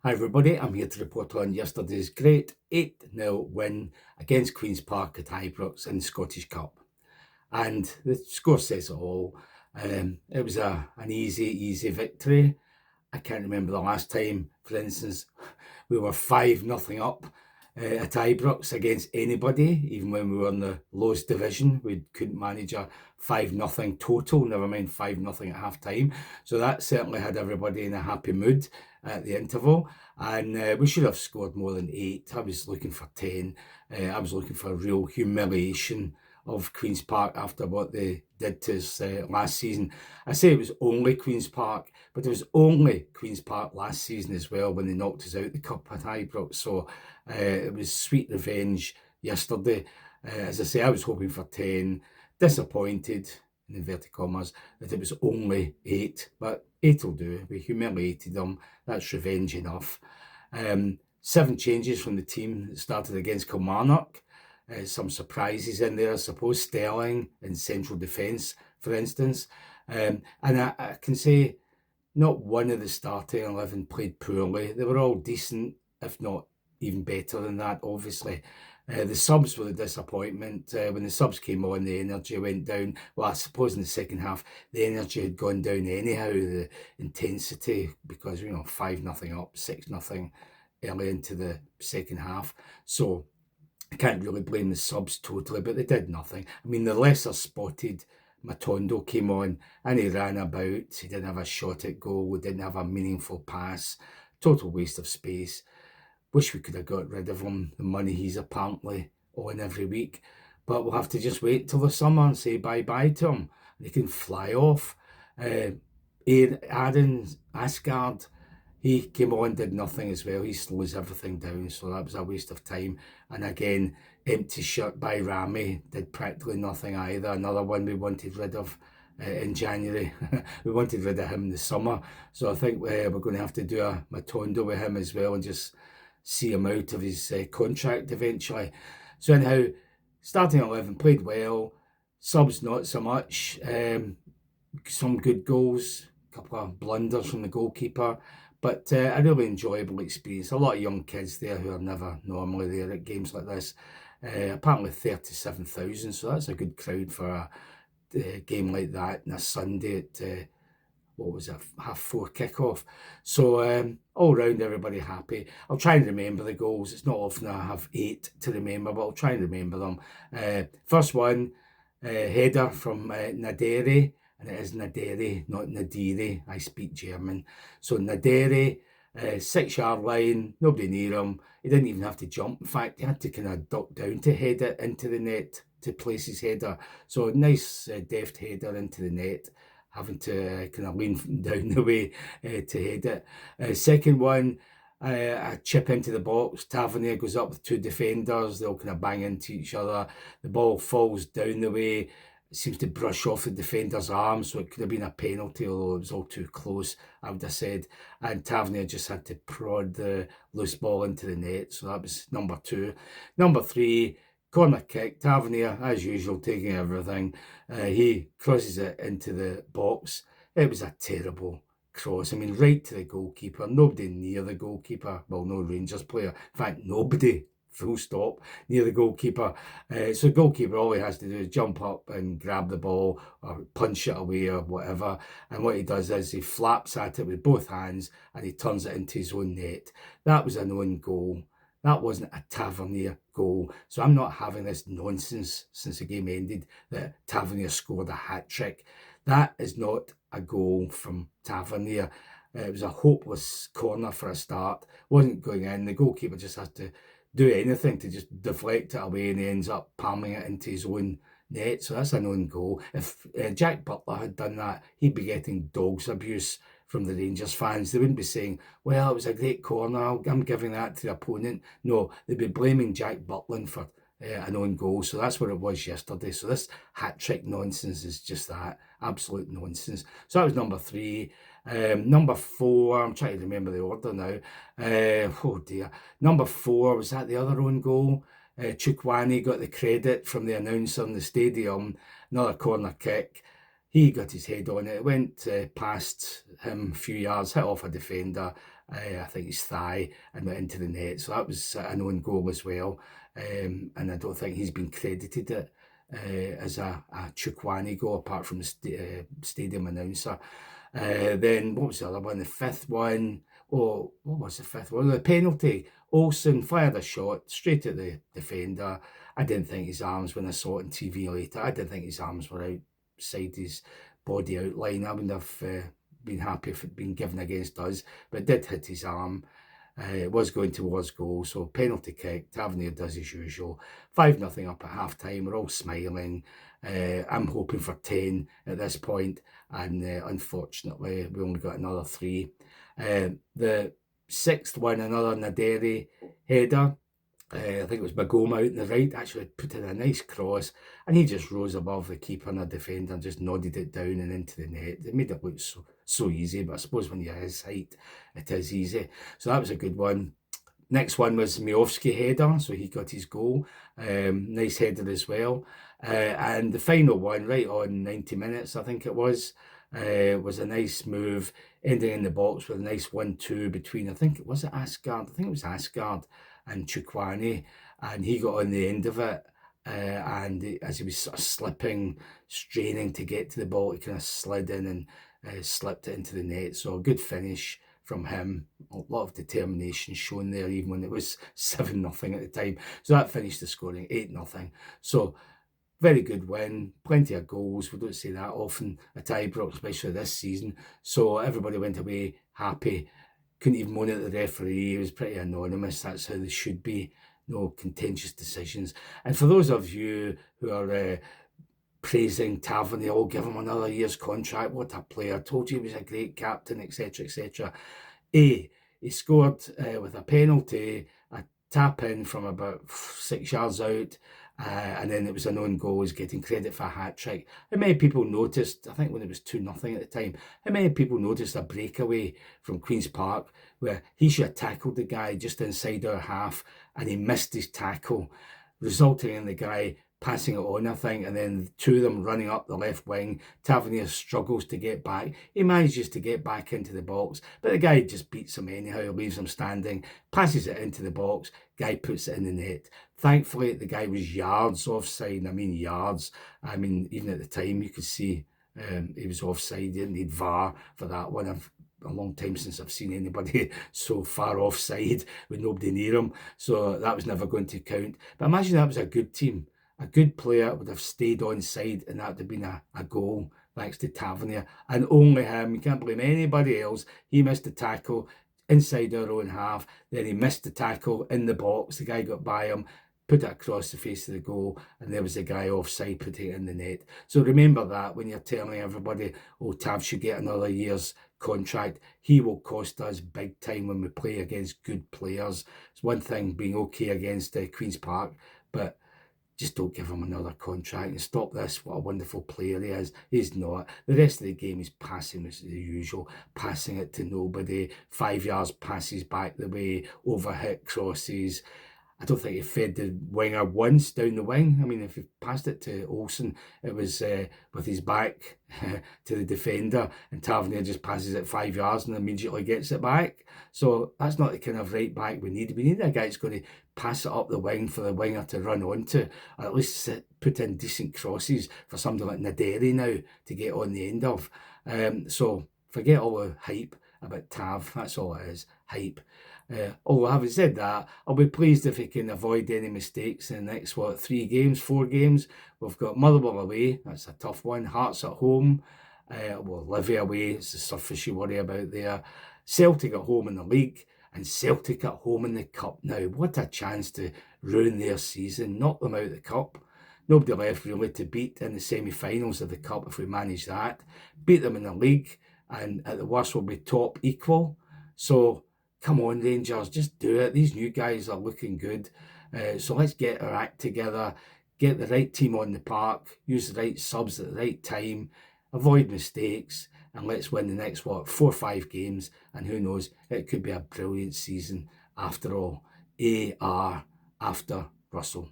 Hi everybody, I'm here to report on yesterday's great 8-0 win against Queen's Park at Ibrox in the Scottish Cup. And the score says it all. It was an easy victory. I can't remember the last time, for instance, we were 5-0 up at Ibrox against anybody, even when we were in the lowest division. We couldn't manage a 5-0 total, never mind 5-0 at half time. So that certainly had everybody in a happy mood at the interval. And we should have scored more than 8. I was looking for 10. I was looking for a real humiliation of Queen's Park after what they did to us last season. I say it was only Queen's Park, but it was only Queen's Park last season as well when they knocked us out the cup at Ibrox. So it was sweet revenge yesterday. As I say, I was hoping for 10. Disappointed, in inverted commas, that it was only 8, but 8 will do. We humiliated them. That's revenge enough. 7 changes from the team that started against Kilmarnock. Some surprises in there, I suppose. Sterling in central defence, for instance. And I can say not one of the starting 11 played poorly. They were all decent, if not even better than that, obviously. The subs were the disappointment. When the subs came on, the energy went down. Well, I suppose in the second half, the energy had gone down anyhow, the intensity, because, 5-0 up, 6-0 early into the second half. So I can't really blame the subs totally, but they did nothing. I mean, the lesser spotted Matondo came on and he ran about. He didn't have a shot at goal. We didn't have a meaningful pass. Total waste of space. Wish we could have got rid of him. The money he's apparently on every week. But we'll have to just wait till the summer and say bye-bye to him. He can fly off. Aaron Asgard, he came on, did nothing as well. He slows everything down, so that was a waste of time. And again, empty shirt by Rami, did practically nothing either. Another one we wanted rid of in January. We wanted rid of him in the summer. So I think we're going to have to do a Matondo with him as well and just see him out of his contract eventually. So anyhow, starting 11 played well. Subs not so much. Some good goals, a couple of blunders from the goalkeeper. But a really enjoyable experience. A lot of young kids there who are never normally there at games like this. Apparently 37,000, so that's a good crowd for a game like that on a Sunday at, what was it, 4:30 kickoff. So all round everybody happy. I'll try and remember the goals. It's not often I have 8 to remember, but I'll try and remember them. First one, header from Naderi. And it is Naderi, not Nadiri. I speak German. So Naderi, 6-yard line, nobody near him. He didn't even have to jump. In fact, he had to kind of duck down to head it into the net to place his header. So nice deft header into the net, having to kind of lean down the way to head it. Second one, a chip into the box. Tavernier goes up with 2 defenders. They all kind of bang into each other. The ball falls down the way. It seems to brush off the defender's arm, so it could have been a penalty, although it was all too close, I would have said. And Tavernier just had to prod the loose ball into the net, so that was number 2. Number 3, corner kick. Tavernier, as usual, taking everything. He crosses it into the box. It was a terrible cross. I mean, right to the goalkeeper. Nobody near the goalkeeper. Well, no Rangers player. In fact, nobody, full stop, near the goalkeeper. So the goalkeeper, all he has to do is jump up and grab the ball or punch it away or whatever. And what he does is he flaps at it with both hands and he turns it into his own net. That was an own goal. That wasn't a Tavernier goal. So I'm not having this nonsense since the game ended that Tavernier scored a hat-trick. That is not a goal from Tavernier. It was a hopeless corner for a start. Wasn't going in. The goalkeeper just had to do anything to just deflect it away, and he ends up palming it into his own net. So that's an own goal. If Jack Butler had done that, he'd be getting dog's abuse from the Rangers fans. They wouldn't be saying, well, it was a great corner, I'm giving that to the opponent. No, they'd be blaming Jack Butland for an own goal. So that's what it was yesterday. So this hat-trick nonsense is just that. Absolute nonsense. So that was number 3. Number 4, I'm trying to remember the order now. Oh dear. Number 4, was that the other own goal? Chukwani got the credit from the announcer in the stadium. Another corner kick. He got his head on it. It went past him a few yards, hit off a defender, I think his thigh, and went into the net. So that was an own goal as well. And I don't think he's been credited it as a Chukwani goal, apart from the stadium announcer. Then what was the other one? The fifth one. Oh, what was the fifth one? The penalty. Olsen fired a shot straight at the defender. I didn't think his arms, when I saw it on TV later, I didn't think his arms were outside his body outline. I wouldn't have been happy if it had been given against us, but it did hit his arm. It was going towards goal, so penalty kick. Tavernier does his usual. 5-0 up at half time. We're all smiling. I'm hoping for 10 at this point, and unfortunately, we only got another 3. The sixth one, another Naderi header. I think it was Bagoma out in the right, actually put in a nice cross, and he just rose above the keeper and the defender and just nodded it down and into the net. It made it look so easy, but I suppose when you're his height, it is easy. So that was a good one. Next one was Miovski header, so he got his goal. Nice header as well. And the final one, right on 90 minutes, I think it was a nice move, ending in the box with a nice 1-2 between, I think it was Asgard and Chukwani, and he got on the end of it, and as he was sort of slipping, straining to get to the ball, he kind of slid in and slipped it into the net. So a good finish from him. A lot of determination shown there, even when it was 7-0 at the time. So that finished the scoring 8-0. So very good win, plenty of goals. We don't see that often at Ibrox, especially this season. So everybody went away happy. Couldn't even moan at the referee. He was pretty anonymous. That's how they should be. No contentious decisions. And for those of you who are praising Tavernier, oh, give him another year's contract. What a player. Told you he was a great captain, etc., etc. He scored with a penalty, a tap in from about 6 yards out. And then it was an own goal. He's getting credit for a hat-trick. How many people noticed, I think when it was 2-0 at the time, how many people noticed a breakaway from Queen's Park where he should have tackled the guy just inside our half and he missed his tackle, resulting in the guy passing it on, I think, and then 2 of them running up the left wing. Tavernier struggles to get back. He manages to get back into the box, but the guy just beats him anyhow, leaves him standing, passes it into the box, guy puts it in the net. Thankfully, the guy was yards offside. I mean, yards. I mean, even at the time, you could see he was offside. He didn't need VAR for that one. I've a long time since I've seen anybody so far offside with nobody near him. So that was never going to count. But imagine that was a good team. A good player would have stayed onside and that would have been a goal thanks to Tavernier. And only him. You can't blame anybody else. He missed the tackle inside our own half. Then he missed the tackle in the box. The guy got by him, put it across the face of the goal, and there was a guy offside putting it in the net. So remember that when you're telling everybody, oh, Tav should get another year's contract. He will cost us big time when we play against good players. It's one thing being okay against Queen's Park, but just don't give him another contract and stop this. What a wonderful player he is. He's not. The rest of the game is passing as the usual, passing it to nobody, 5 yards passes back the way, overhit crosses. I don't think he fed the winger once down the wing. I mean, if he passed it to Olsen, it was with his back to the defender, and Tavernier just passes it 5 yards and immediately gets it back. So that's not the kind of right back we need. We need a guy that's going to pass it up the wing for the winger to run onto, or at least put in decent crosses for somebody like Naderi now to get on the end of. So forget all the hype about Tav. That's all it is, hype. Although having said that, I'll be pleased if he can avoid any mistakes in the next, 4 games. We've got Motherwell away, that's a tough one. Hearts at home, Livy away, it's the surface you worry about there. Celtic at home in the league, and Celtic at home in the cup now. What a chance to ruin their season, knock them out of the cup. Nobody left really to beat in the semi-finals of the cup if we manage that. Beat them in the league, and at the worst we'll be top equal. So come on, Rangers, just do it. These new guys are looking good. So let's get our act together, get the right team on the park, use the right subs at the right time, avoid mistakes, and let's win the next, 4 or 5 games. And who knows, it could be a brilliant season after all. AR after Russell.